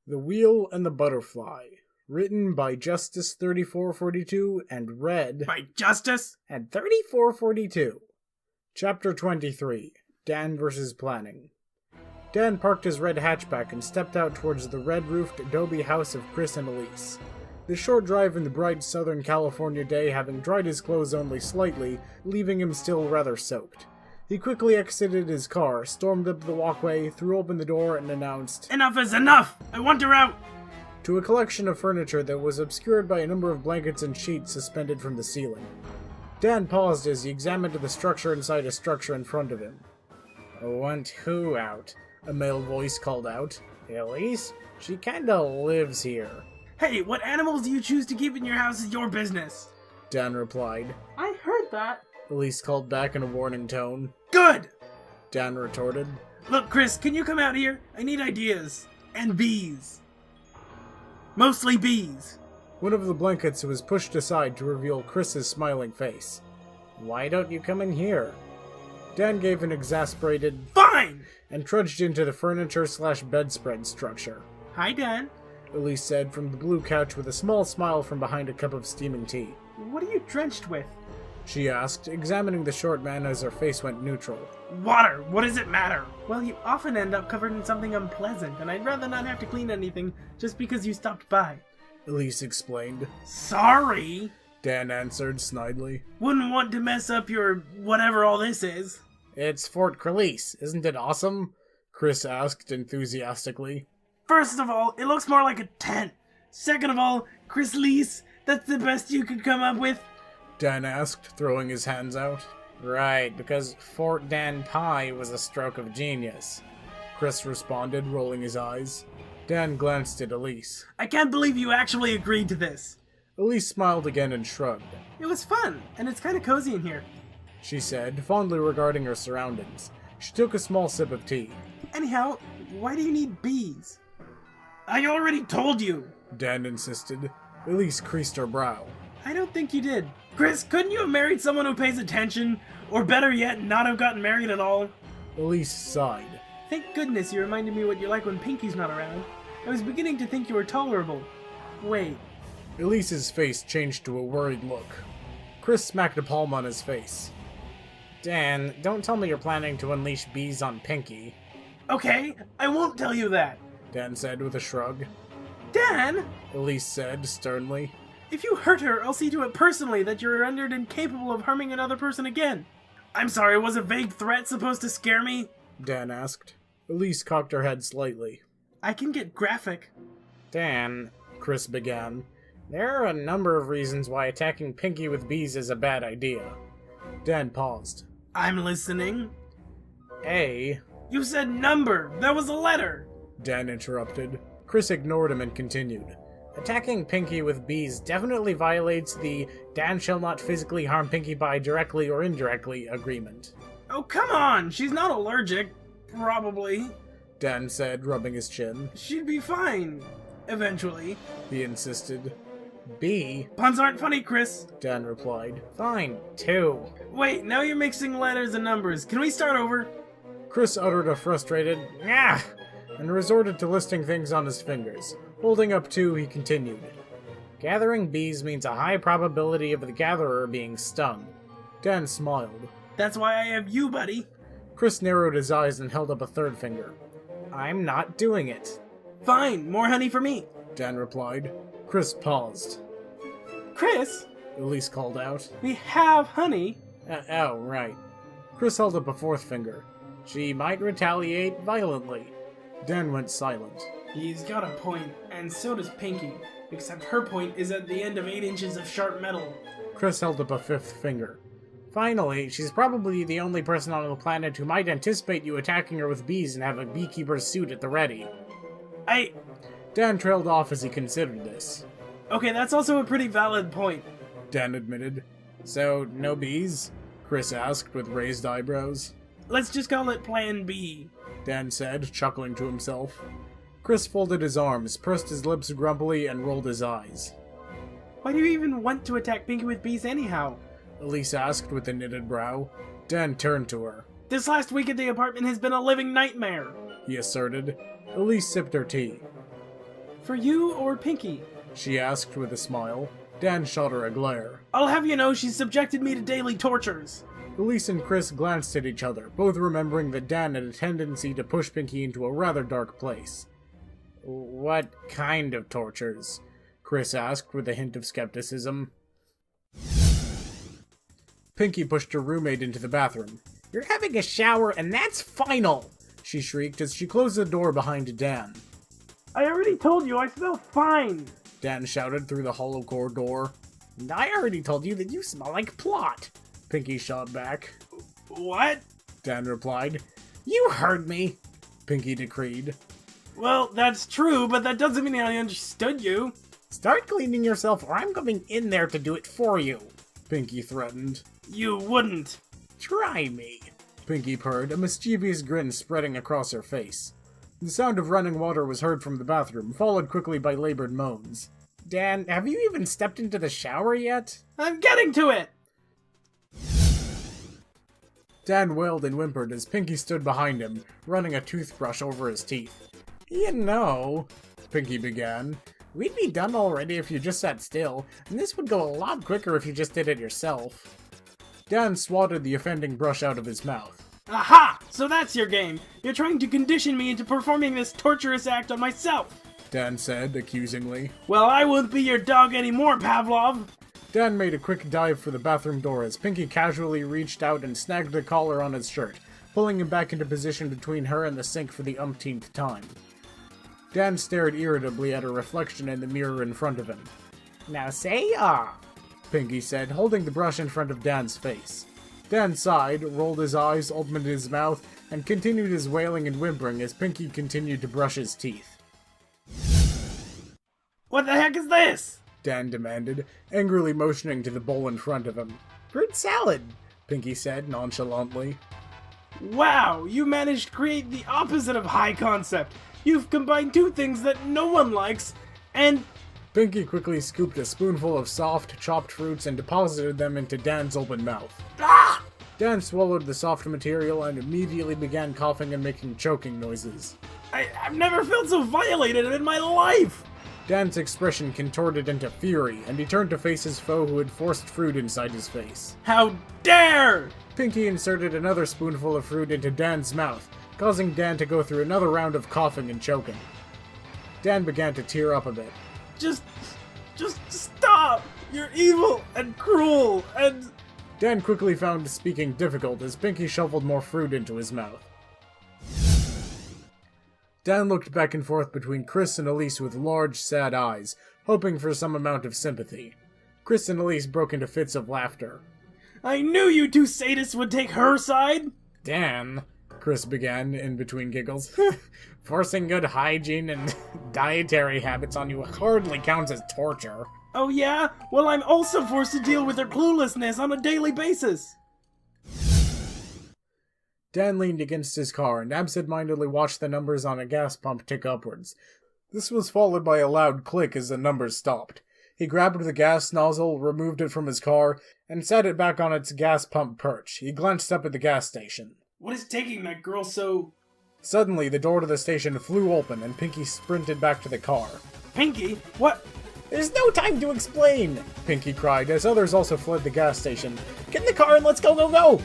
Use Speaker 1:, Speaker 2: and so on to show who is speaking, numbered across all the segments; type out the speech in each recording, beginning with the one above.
Speaker 1: The Wheel and the Butterfly, written by Justice3442 and read
Speaker 2: by Justice
Speaker 1: and 3442. Chapter 23, Dan vs. Planning. Dan parked his red hatchback and stepped out towards the red-roofed adobe house of Chris and Elise. The short drive in the bright Southern California day having dried his clothes only slightly, leaving him still rather soaked. He quickly exited his car, stormed up the walkway, threw open the door, and announced,
Speaker 2: "Enough is enough! I want her out!"
Speaker 1: to a collection of furniture that was obscured by a number of blankets and sheets suspended from the ceiling. Dan paused as he examined the structure inside a structure in front of him. "Want who out?" a male voice called out. "Elise? She kinda lives here."
Speaker 2: "Hey, what animals do you choose to keep in your house is your business,"
Speaker 1: Dan replied.
Speaker 2: "I heard that,"
Speaker 1: Elise called back in a warning tone.
Speaker 2: "Good!"
Speaker 1: Dan retorted.
Speaker 2: "Look, Chris, can you come out here? I need ideas. And bees. Mostly bees."
Speaker 1: One of the blankets was pushed aside to reveal Chris's smiling face. "Why don't you come in here?" Dan gave an exasperated
Speaker 2: "Fine!"
Speaker 1: and trudged into the furniture/bedspread structure.
Speaker 2: "Hi, Dan.
Speaker 1: Elise said from the blue couch with a small smile from behind a cup of steaming tea.
Speaker 2: What are you drenched with?"
Speaker 1: She asked, examining the short man as her face went neutral.
Speaker 2: "Water. What does it matter?" "Well, you often end up covered in something unpleasant, and I'd rather not have to clean anything just because you stopped by,"
Speaker 1: Elise explained.
Speaker 2: "Sorry,"
Speaker 1: Dan answered snidely.
Speaker 2: "Wouldn't want to mess up your whatever all this is."
Speaker 1: "It's Fort Crelis, isn't it awesome?" Chris asked enthusiastically.
Speaker 2: "First of all, it looks more like a tent. Second of all, Chris Lease, that's the best you could come up with?"
Speaker 1: Dan asked, throwing his hands out. "Right, because Fort Dan Pie was a stroke of genius," Chris responded, rolling his eyes. Dan glanced at Elise.
Speaker 2: "I can't believe you actually agreed to this."
Speaker 1: Elise smiled again and shrugged.
Speaker 2: "It was fun, and it's kind of cozy in here,"
Speaker 1: she said, fondly regarding her surroundings. She took a small sip of tea.
Speaker 2: "Anyhow, why do you need bees?" "I already told you,"
Speaker 1: Dan insisted. Elise creased her brow.
Speaker 2: "I don't think you did." "Chris, couldn't you have married someone who pays attention? Or better yet, not have gotten married at all?"
Speaker 1: Elise sighed.
Speaker 2: "Thank goodness you reminded me what you're like when Pinky's not around. I was beginning to think you were tolerable. Wait."
Speaker 1: Elise's face changed to a worried look. Chris smacked a palm on his face. "Dan, don't tell me you're planning to unleash bees on Pinky,"
Speaker 2: "Okay, I won't tell you that."
Speaker 1: Dan said with a shrug.
Speaker 2: "Dan!"
Speaker 1: Elise said sternly.
Speaker 2: "If you hurt her, I'll see to it personally that you're rendered incapable of harming another person again." "I'm sorry, was a vague threat supposed to scare me?"
Speaker 1: Dan asked. Elise cocked her head slightly.
Speaker 2: "I can get graphic."
Speaker 1: "Dan," Chris began, "there are a number of reasons why attacking Pinky with bees is a bad idea." Dan paused.
Speaker 2: "I'm listening."
Speaker 1: "A,"
Speaker 2: "You said number! That was a letter!"
Speaker 1: Dan interrupted. Chris ignored him and continued. "Attacking Pinky with bees definitely violates the Dan shall not physically harm Pinkie Pie directly or indirectly agreement."
Speaker 2: "Oh, come on! She's not allergic. Probably."
Speaker 1: Dan said, rubbing his chin.
Speaker 2: "She'd be fine. Eventually."
Speaker 1: He insisted. "B,"
Speaker 2: "Puns aren't funny, Chris."
Speaker 1: Dan replied. "Fine, 2.
Speaker 2: Wait, now you're mixing letters and numbers. Can we start over?
Speaker 1: Chris uttered a frustrated, "Ah!" and resorted to listing things on his fingers. Holding up 2, he continued. "Gathering bees means a high probability of the gatherer being stung." Dan smiled.
Speaker 2: "That's why I have you, buddy."
Speaker 1: Chris narrowed his eyes and held up a 3rd finger. "I'm not doing it."
Speaker 2: "Fine, more honey for me."
Speaker 1: Dan replied. Chris paused.
Speaker 2: "Chris,
Speaker 1: Elise called out.
Speaker 2: we have honey."
Speaker 1: Oh, right. Chris held up a 4th finger. "She might retaliate violently." Dan went silent.
Speaker 2: "He's got a point, and so does Pinky. Except her point is at the end of 8 inches of sharp metal."
Speaker 1: Chris held up a 5th finger. "Finally, she's probably the only person on the planet who might anticipate you attacking her with bees and have a beekeeper's suit at the ready." Dan trailed off as he considered this.
Speaker 2: "Okay, that's also a pretty valid point."
Speaker 1: Dan admitted. "So, no bees?" Chris asked with raised eyebrows.
Speaker 2: "Let's just call it Plan B."
Speaker 1: Dan said, chuckling to himself. Chris folded his arms, pursed his lips grumpily, and rolled his eyes.
Speaker 2: "Why do you even want to attack Pinky with bees anyhow?"
Speaker 1: Elise asked with a knitted brow. Dan turned to her.
Speaker 2: "This last week at the apartment has been a living nightmare,"
Speaker 1: he asserted. Elise sipped her tea.
Speaker 2: For you or Pinky?
Speaker 1: She asked with a smile. Dan shot her a glare.
Speaker 2: I'll have you know she's subjected me to daily tortures.
Speaker 1: Elise and Chris glanced at each other, both remembering that Dan had a tendency to push Pinky into a rather dark place. What kind of tortures? Chris asked with a hint of skepticism. Pinky pushed her roommate into the bathroom. You're having a shower, and that's final! She shrieked as she closed the door behind Dan.
Speaker 2: I already told you I smell fine!
Speaker 1: Dan shouted through the hollow core door. I already told you that you smell like plot, Pinky shot back.
Speaker 2: What?
Speaker 1: Dan replied. You heard me, Pinky decreed.
Speaker 2: Well, that's true, but that doesn't mean I understood you.
Speaker 1: Start cleaning yourself or I'm going in there to do it for you, Pinky threatened.
Speaker 2: You wouldn't.
Speaker 1: Try me, Pinky purred, a mischievous grin spreading across her face. The sound of running water was heard from the bathroom, followed quickly by labored moans. Dan, have you even stepped into the shower yet?
Speaker 2: I'm getting to it!
Speaker 1: Dan wailed and whimpered as Pinky stood behind him, running a toothbrush over his teeth. You know, Pinky began, we'd be done already if you just sat still, and this would go a lot quicker if you just did it yourself. Dan swatted the offending brush out of his mouth.
Speaker 2: Aha! So that's your game! You're trying to condition me into performing this torturous act on myself!
Speaker 1: Dan said, accusingly.
Speaker 2: Well, I won't be your dog anymore, Pavlov!
Speaker 1: Dan made a quick dive for the bathroom door as Pinky casually reached out and snagged the collar on his shirt, pulling him back into position between her and the sink for the umpteenth time. Dan stared irritably at her reflection in the mirror in front of him. Now say ah, Pinky said, holding the brush in front of Dan's face. Dan sighed, rolled his eyes, opened his mouth, and continued his wailing and whimpering as Pinky continued to brush his teeth.
Speaker 2: What the heck is this?
Speaker 1: Dan demanded, angrily motioning to the bowl in front of him. Fruit salad, Pinky said nonchalantly.
Speaker 2: Wow, you managed to create the opposite of high concept. You've combined two things that no one likes, and...
Speaker 1: Pinky quickly scooped a spoonful of soft, chopped fruits and deposited them into Dan's open mouth.
Speaker 2: Ah!
Speaker 1: Dan swallowed the soft material and immediately began coughing and making choking noises.
Speaker 2: I've never felt so violated in my life!
Speaker 1: Dan's expression contorted into fury, and he turned to face his foe who had forced fruit inside his face.
Speaker 2: How dare!
Speaker 1: Pinky inserted another spoonful of fruit into Dan's mouth, causing Dan to go through another round of coughing and choking. Dan began to tear up a bit.
Speaker 2: Just stop! You're evil and cruel and...
Speaker 1: Dan quickly found speaking difficult as Pinky shoveled more fruit into his mouth. Dan looked back and forth between Chris and Elise with large, sad eyes, hoping for some amount of sympathy. Chris and Elise broke into fits of laughter.
Speaker 2: I knew you two sadists would take her side!
Speaker 1: Dan, Chris began in between giggles, forcing good hygiene and dietary habits on you hardly counts as torture.
Speaker 2: Oh yeah? Well, I'm also forced to deal with her cluelessness on a daily basis!
Speaker 1: Dan leaned against his car and absent-mindedly watched the numbers on a gas pump tick upwards. This was followed by a loud click as the numbers stopped. He grabbed the gas nozzle, removed it from his car, and set it back on its gas pump perch. He glanced up at the gas station.
Speaker 2: What is taking that girl so...
Speaker 1: Suddenly, the door to the station flew open and Pinky sprinted back to the car.
Speaker 2: Pinky? What?
Speaker 1: There's no time to explain, Pinky cried as others also fled the gas station. Get in the car and let's go, go, go!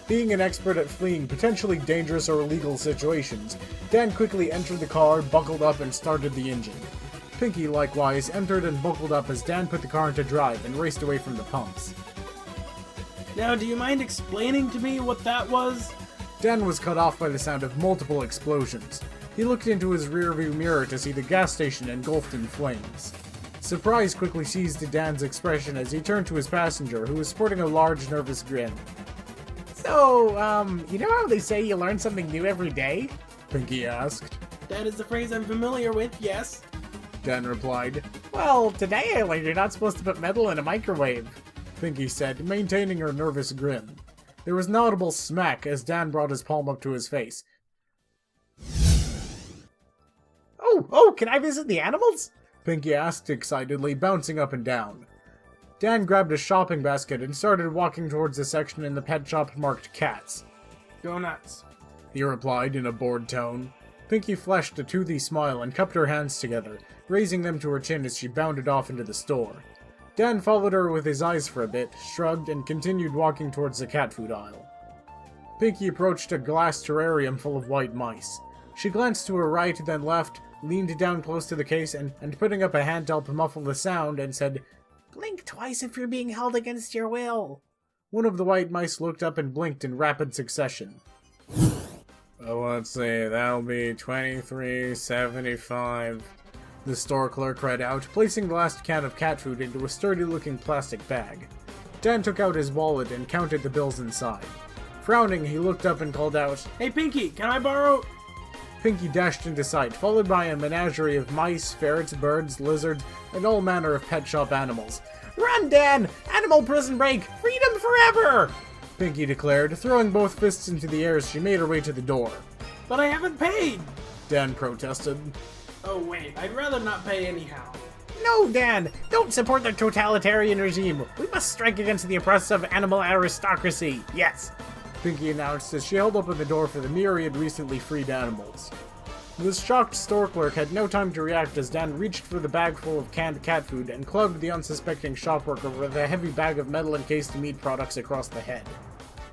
Speaker 1: Being an expert at fleeing potentially dangerous or illegal situations, Dan quickly entered the car, buckled up, and started the engine. Pinky, likewise, entered and buckled up as Dan put the car into drive and raced away from the pumps.
Speaker 2: Now, do you mind explaining to me what that was?
Speaker 1: Dan was cut off by the sound of multiple explosions. He looked into his rearview mirror to see the gas station engulfed in flames. Surprise quickly seized Dan's expression as he turned to his passenger, who was sporting a large, nervous grin. So, you know how they say you learn something new every day? Pinky asked.
Speaker 2: That is a phrase I'm familiar with, yes.
Speaker 1: Dan replied. Well, today I learned you're not supposed to put metal in a microwave, Pinky said, maintaining her nervous grin. There was an audible smack as Dan brought his palm up to his face. Oh, can I visit the animals? Pinky asked excitedly, bouncing up and down. Dan grabbed a shopping basket and started walking towards the section in the pet shop marked cats.
Speaker 2: Go nuts,
Speaker 1: he replied in a bored tone. Pinky flashed a toothy smile and cupped her hands together, raising them to her chin as she bounded off into the store. Dan followed her with his eyes for a bit, shrugged, and continued walking towards the cat food aisle. Pinky approached a glass terrarium full of white mice. She glanced to her right, then left, leaned down close to the case, and putting up a hand to help muffle the sound, and said, "Blink twice if you're being held against your will." One of the white mice looked up and blinked in rapid succession. Let's see, that'll be $23.75. The store clerk read out, placing the last can of cat food into a sturdy-looking plastic bag. Dan took out his wallet and counted the bills inside. Frowning, he looked up and called out,
Speaker 2: "Hey Pinky, can I borrow—"
Speaker 1: Pinky dashed into sight, followed by a menagerie of mice, ferrets, birds, lizards, and all manner of pet shop animals. "Run, Dan! Animal prison break! Freedom forever!" Pinky declared, throwing both fists into the air as she made her way to the door.
Speaker 2: "But I haven't paid!"
Speaker 1: Dan protested.
Speaker 2: "Oh wait, I'd rather not pay anyhow."
Speaker 1: "No, Dan! Don't support the totalitarian regime! We must strike against the oppressive animal aristocracy! Yes!" Pinky announced as she held open the door for the myriad recently freed animals. The shocked store clerk had no time to react as Dan reached for the bag full of canned cat food and clubbed the unsuspecting shop worker with a heavy bag of metal-encased meat products across the head.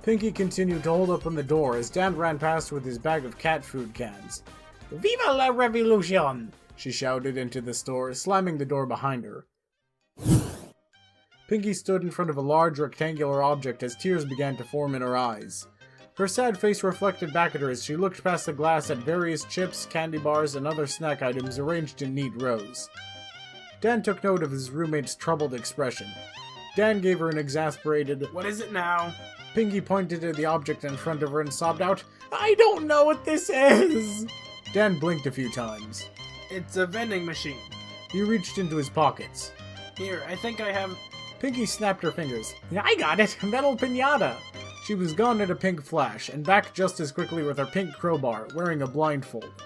Speaker 1: Pinky continued to hold open the door as Dan ran past with his bag of cat food cans. "Viva la revolution!" she shouted into the store, slamming the door behind her. Pinky stood in front of a large rectangular object as tears began to form in her eyes. Her sad face reflected back at her as she looked past the glass at various chips, candy bars, and other snack items arranged in neat rows. Dan took note of his roommate's troubled expression. Dan gave her an exasperated,
Speaker 2: "What is it now?"
Speaker 1: Pinky pointed at the object in front of her and sobbed out, "I don't know what this is!" Dan blinked a few times.
Speaker 2: "It's a vending machine."
Speaker 1: He reached into his pockets.
Speaker 2: "Here, I think I have—"
Speaker 1: Pinky snapped her fingers. "I got it! Metal piñata!" She was gone in a pink flash, and back just as quickly with her pink crowbar, wearing a blindfold.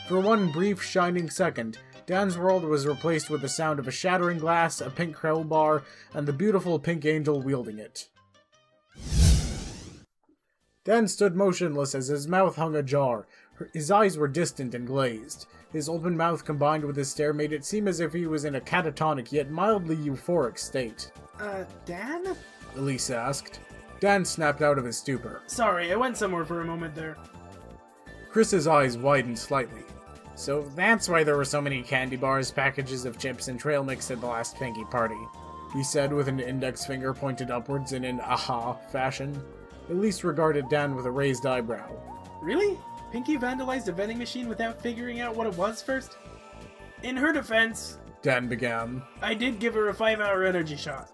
Speaker 1: For one brief, shining second, Dan's world was replaced with the sound of a shattering glass, a pink crowbar, and the beautiful pink angel wielding it. Dan stood motionless as his mouth hung ajar. His eyes were distant and glazed. His open mouth combined with his stare made it seem as if he was in a catatonic yet mildly euphoric state.
Speaker 2: Dan?"
Speaker 1: Elise asked. Dan snapped out of his stupor.
Speaker 2: "Sorry, I went somewhere for a moment there."
Speaker 1: Chris's eyes widened slightly. "So that's why there were so many candy bars, packages of chips, and trail mix at the last Pinky party," he said with an index finger pointed upwards in an aha fashion. Elise regarded Dan with a raised eyebrow.
Speaker 2: "Really? Pinky vandalized a vending machine without figuring out what it was first?" "In her defense,"
Speaker 1: Dan began.
Speaker 2: "I did give her a 5-hour energy shot."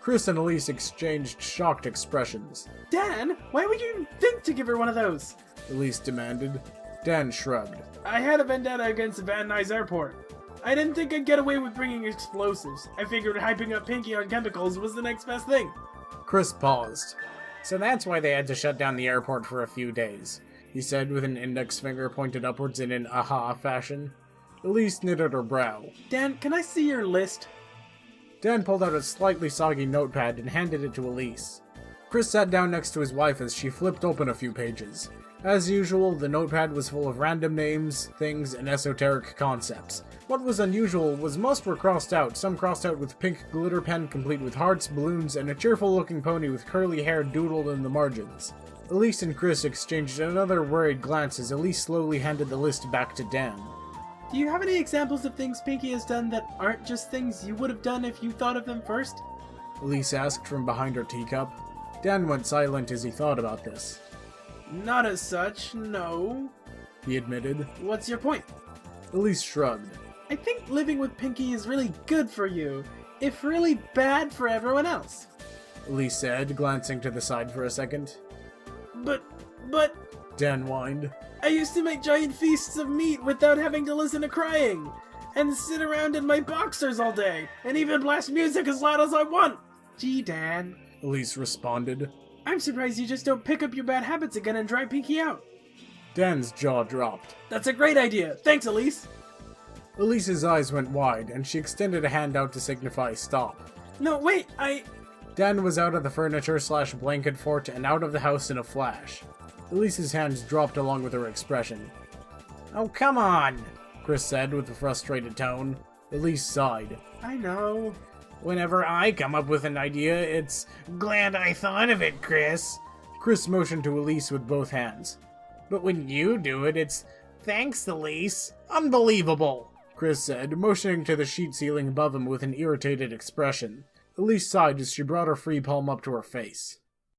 Speaker 1: Chris and Elise exchanged shocked expressions.
Speaker 2: "Dan, why would you think to give her one of those?"
Speaker 1: Elise demanded. Dan shrugged.
Speaker 2: "I had a vendetta against Van Nuys Airport. I didn't think I'd get away with bringing explosives. I figured hyping up Pinky on chemicals was the next best thing."
Speaker 1: Chris paused. "So that's why they had to shut down the airport for a few days," he said with an index finger pointed upwards in an aha fashion. Elise knitted her brow.
Speaker 2: "Dan, can I see your list?"
Speaker 1: Dan pulled out a slightly soggy notepad and handed it to Elise. Chris sat down next to his wife as she flipped open a few pages. As usual, the notepad was full of random names, things, and esoteric concepts. What was unusual was most were crossed out, some crossed out with pink glitter pen complete with hearts, balloons, and a cheerful-looking pony with curly hair doodled in the margins. Elise and Chris exchanged another worried glance as Elise slowly handed the list back to Dan.
Speaker 2: "Do you have any examples of things Pinky has done that aren't just things you would have done if you thought of them first?"
Speaker 1: Elise asked from behind her teacup. Dan went silent as he thought about this.
Speaker 2: "Not as such, no,"
Speaker 1: he admitted.
Speaker 2: "What's your point?"
Speaker 1: Elise shrugged.
Speaker 2: "I think living with Pinky is really good for you, if really bad for everyone else."
Speaker 1: Elise said, glancing to the side for a second.
Speaker 2: But,
Speaker 1: Dan whined.
Speaker 2: I used to make giant feasts of meat without having to listen to crying, and sit around in my boxers all day, and even blast music as loud as I want." "Gee, Dan,"
Speaker 1: Elise responded.
Speaker 2: "I'm surprised you just don't pick up your bad habits again and dry Pinky out."
Speaker 1: Dan's jaw dropped.
Speaker 2: "That's a great idea. Thanks, Elise."
Speaker 1: Elise's eyes went wide, and she extended a hand out to signify stop.
Speaker 2: "No, wait,
Speaker 1: Dan was out of the furniture/blanket fort and out of the house in a flash. Elise's hands dropped along with her expression. Oh, come on, Chris said with a frustrated tone. Elise sighed.
Speaker 2: I know.
Speaker 1: Whenever I come up with an idea, it's glad I thought of it, Chris. Chris motioned to Elise with both hands. But when you do it, it's thanks, Elise. Unbelievable, Chris said, motioning to the sheet ceiling above him with an irritated expression. Elise sighed as she brought her free palm up to her face.